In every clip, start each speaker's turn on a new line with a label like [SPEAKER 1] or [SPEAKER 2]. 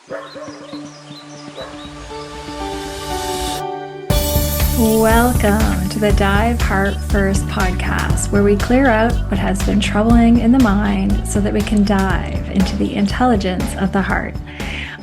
[SPEAKER 1] Welcome to the Dive Heart First podcast, where we clear out what has been troubling in the mind so that we can dive into the intelligence of the heart.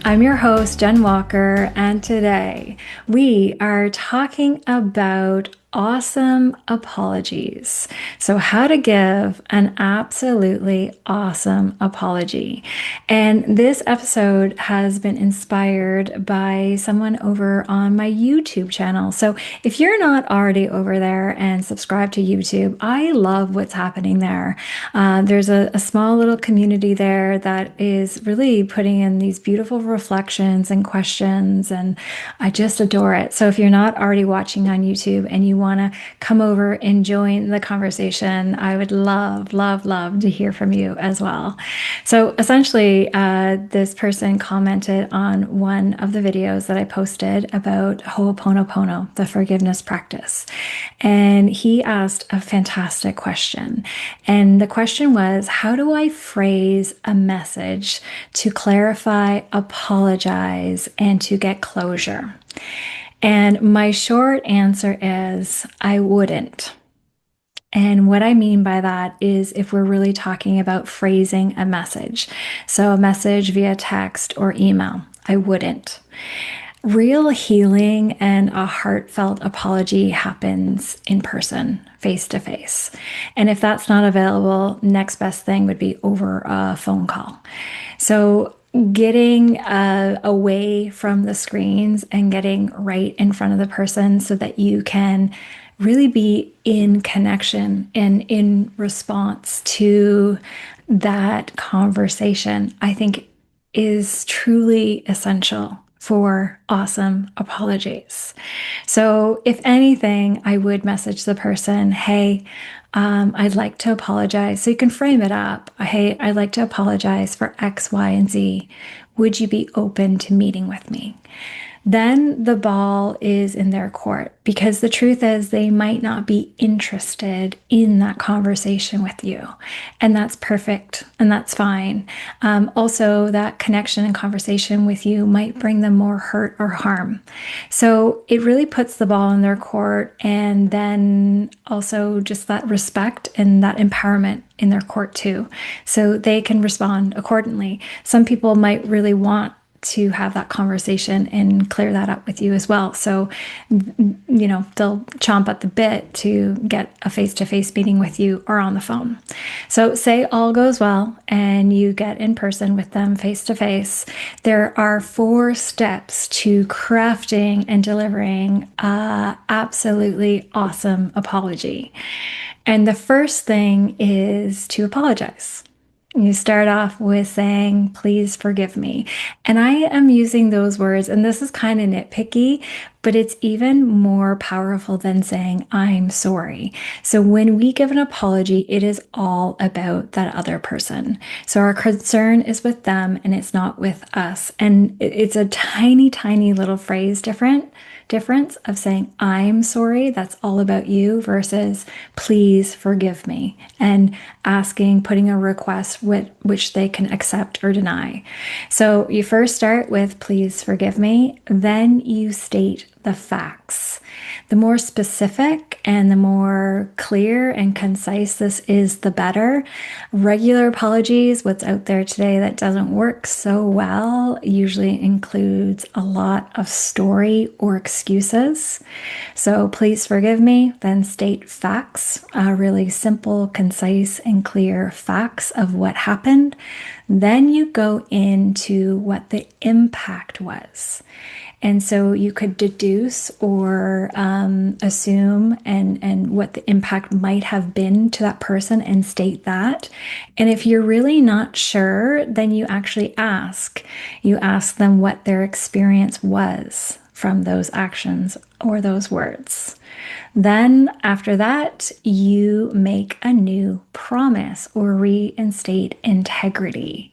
[SPEAKER 1] I'm your host, Jenn Walker, and today we are talking about awesome apologies. So how to give an absolutely awesome apology. And this episode has been inspired by someone over on my YouTube channel. So if you're not already over there and subscribed to YouTube, I love what's happening there. There's a small little community there that is really putting in these beautiful reflections and questions, and I just adore it. So if you're not already watching on YouTube and you want to come over and join the conversation, I would love to hear from you as well. So essentially, this person commented on one of the videos that I posted about Ho'oponopono, the forgiveness practice. And he asked a fantastic question. And the question was, how do I phrase a message to clarify, apologize, and to get closure? And my short answer is, I wouldn't. And what I mean by that is if we're really talking about phrasing a message, so a message via text or email, I wouldn't. Real healing and a heartfelt apology happens in person, face to face. And if that's not available, next best thing would be over a phone call. So getting away from the screens and getting right in front of the person so that you can really be in connection and in response to that conversation, I think is truly essential for awesome apologies. So if anything, I would message the person, hey, I'd like to apologize. So you can frame it up. Hey, I'd like to apologize for X, Y, and Z. Would you be open to meeting with me? Then the ball is in their court, because the truth is they might not be interested in that conversation with you. And that's perfect and that's fine. Also, that connection and conversation with you might bring them more hurt or harm. So it really puts the ball in their court, and then also just that respect and that empowerment in their court too. So they can respond accordingly. Some people might really want to have that conversation and clear that up with you as well. So, they'll chomp at the bit to get a face-to-face meeting with you or on the phone. So say all goes well and you get in person with them face-to-face. There are 4 steps to crafting and delivering an absolutely awesome apology. And the first thing is to apologize. You start off with saying, please forgive me. And I am using those words, and this is kind of nitpicky, but it's even more powerful than saying, I'm sorry. So when we give an apology, it is all about that other person. So our concern is with them and it's not with us. And it's a tiny, tiny little phrase difference of saying, I'm sorry, that's all about you, versus please forgive me, and putting a request which they can accept or deny. So you first start with please forgive me, then you state the facts. The more specific and the more clear and concise this is, the better. Regular apologies, what's out there today that doesn't work so well, usually includes a lot of story or excuses. So please forgive me, then state facts, really simple, concise, and clear facts of what happened. Then you go into what the impact was. And so you could deduce or assume and what the impact might have been to that person and state that. And if you're really not sure, then you actually ask. You ask them what their experience was from those actions or those words. Then, after that, you make a new promise or reinstate integrity.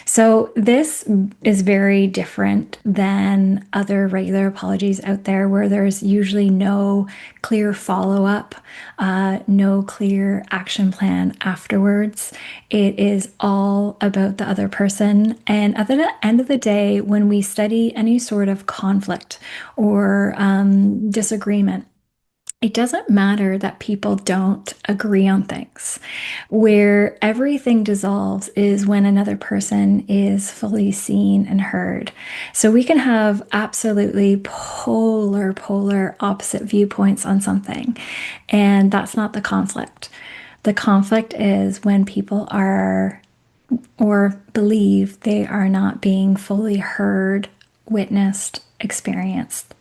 [SPEAKER 1] So, this is very different than other regular apologies out there where there's usually no clear follow up, no clear action plan afterwards. It is all about the other person. And at the end of the day, when we study any sort of conflict or disagreement, it doesn't matter that people don't agree on things. Where everything dissolves is when another person is fully seen and heard. So we can have absolutely polar opposite viewpoints on something, and that's not the conflict. The conflict is when people are or believe they are not being fully heard, witnessed, experienced,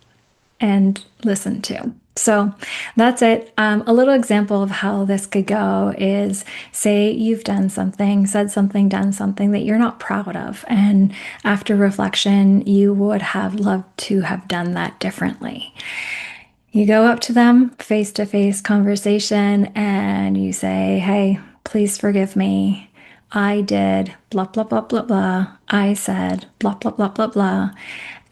[SPEAKER 1] and listened to. So that's it. A little example of how this could go is, say you've done something, said something, done something that you're not proud of. And after reflection, you would have loved to have done that differently. You go up to them, face to face conversation, and you say, hey, please forgive me. I did blah, blah, blah, blah, blah. I said blah, blah, blah, blah, blah.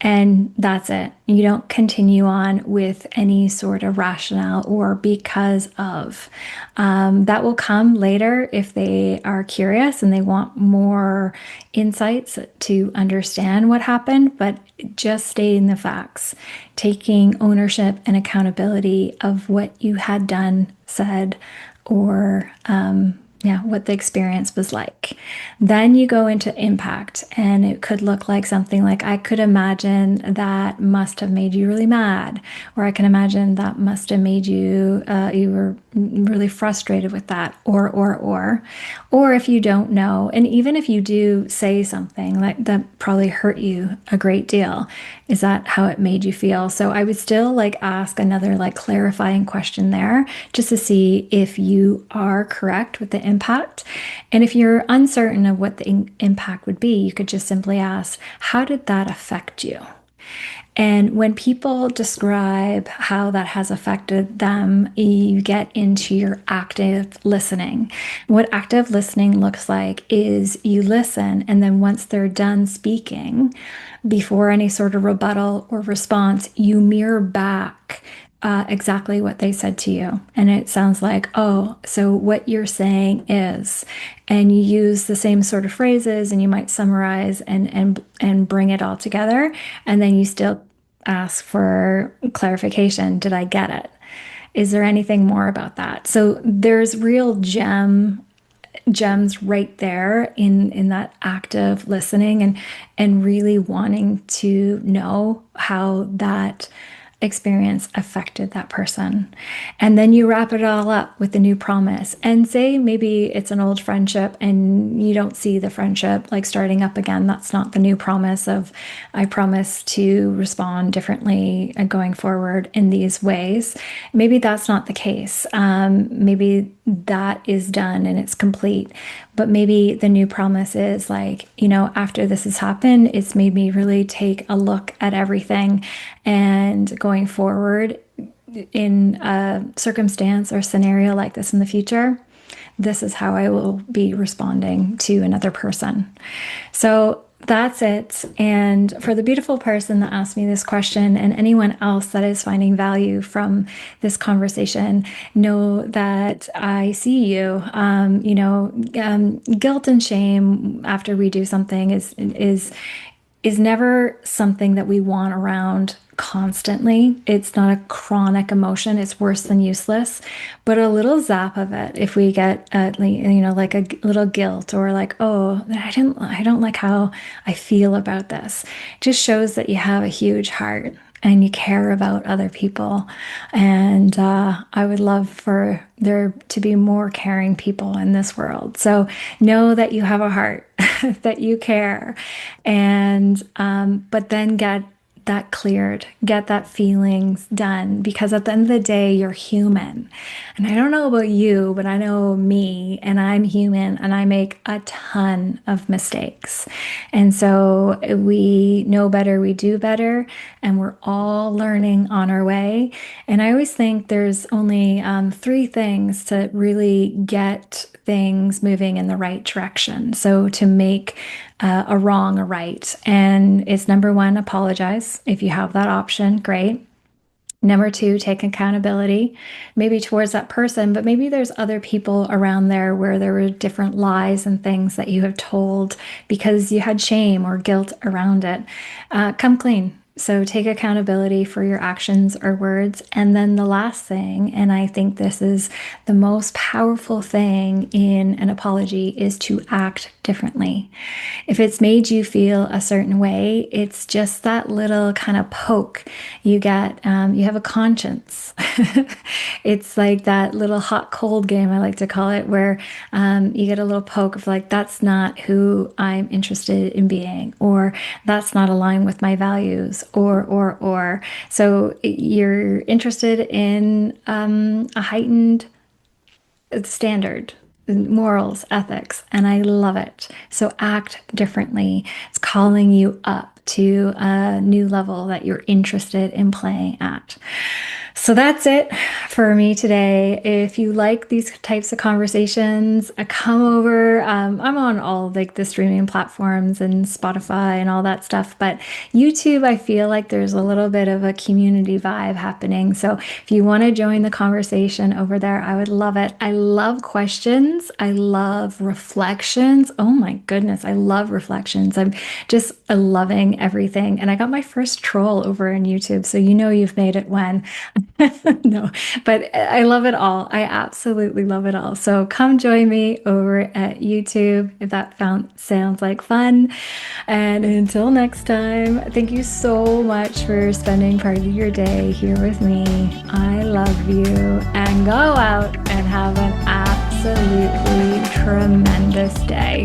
[SPEAKER 1] And that's it. You don't continue on with any sort of rationale or because of. That will come later if they are curious and they want more insights to understand what happened, but just stating the facts, taking ownership and accountability of what you had done, said, or what the experience was like. Then you go into impact, and it could look like something like, I could imagine that must have made you really mad, or I can imagine that must have made you, you were really frustrated with that, or if you don't know, and even if you do say something like that probably hurt you a great deal, is that how it made you feel? So I would still like ask another like clarifying question there just to see if you are correct with the impact. And if you're uncertain of what the impact would be, you could just simply ask, how did that affect you? And when people describe how that has affected them, you get into your active listening. What active listening looks like is you listen, and then once they're done speaking, before any sort of rebuttal or response, you mirror back exactly what they said to you. And it sounds like, oh, so what you're saying is, and you use the same sort of phrases, and you might summarize and bring it all together. And then you still ask for clarification. Did I get it? Is there anything more about that? So there's real gems right there in that active listening and really wanting to know how that experience affected that person. And then you wrap it all up with a new promise. And say maybe it's an old friendship and you don't see the friendship like starting up again. That's not the new promise of, I promise to respond differently and going forward in these ways. Maybe that's not the case. Maybe that is done and it's complete. But maybe the new promise is like, after this has happened, it's made me really take a look at everything, and going forward in a circumstance or scenario like this in the future, this is how I will be responding to another person. So that's it. And for the beautiful person that asked me this question, and anyone else that is finding value from this conversation, know that I see you. Guilt and shame after we do something is never something that we want around constantly. It's not a chronic emotion. It's worse than useless. But a little zap of it, if we get like a little guilt, or like, oh, I don't like how I feel about this, just shows that you have a huge heart and you care about other people. And I would love for there to be more caring people in this world. So know that you have a heart, that you care, and but then get that cleared, get that feelings done, because at the end of the day, you're human. And I don't know about you, but I know me, and I'm human, and I make a ton of mistakes. And so we know better, we do better, and we're all learning on our way. And I always think there's only three things to really get things moving in the right direction. So to make a wrong a right. And it's number one, apologize. If you have that option, great. Number two, take accountability, maybe towards that person, but maybe there's other people around there where there were different lies and things that you have told because you had shame or guilt around it. Come clean. So take accountability for your actions or words. And then the last thing, and I think this is the most powerful thing in an apology, is to act differently. If it's made you feel a certain way, it's just that little kind of poke you get. You have a conscience. It's like that little hot cold game, I like to call it, where you get a little poke of like, that's not who I'm interested in being, or that's not aligned with my values, or. So you're interested in a heightened standard, morals, ethics, and I love it. So act differently. It's calling you up to a new level that you're interested in playing at. So that's it for me today. If you like these types of conversations, come over. I'm on all like the streaming platforms and Spotify and all that stuff, but YouTube, I feel like there's a little bit of a community vibe happening. So if you want to join the conversation over there, I would love it. I love questions. I love reflections. Oh my goodness, I love reflections. I'm just loving everything. And I got my first troll over on YouTube, so you know you've made it when. No, but I love it all. I absolutely love it all. So come join me over at YouTube if that sounds like fun. And until next time, thank you so much for spending part of your day here with me. I love you, and go out and have an absolutely tremendous day.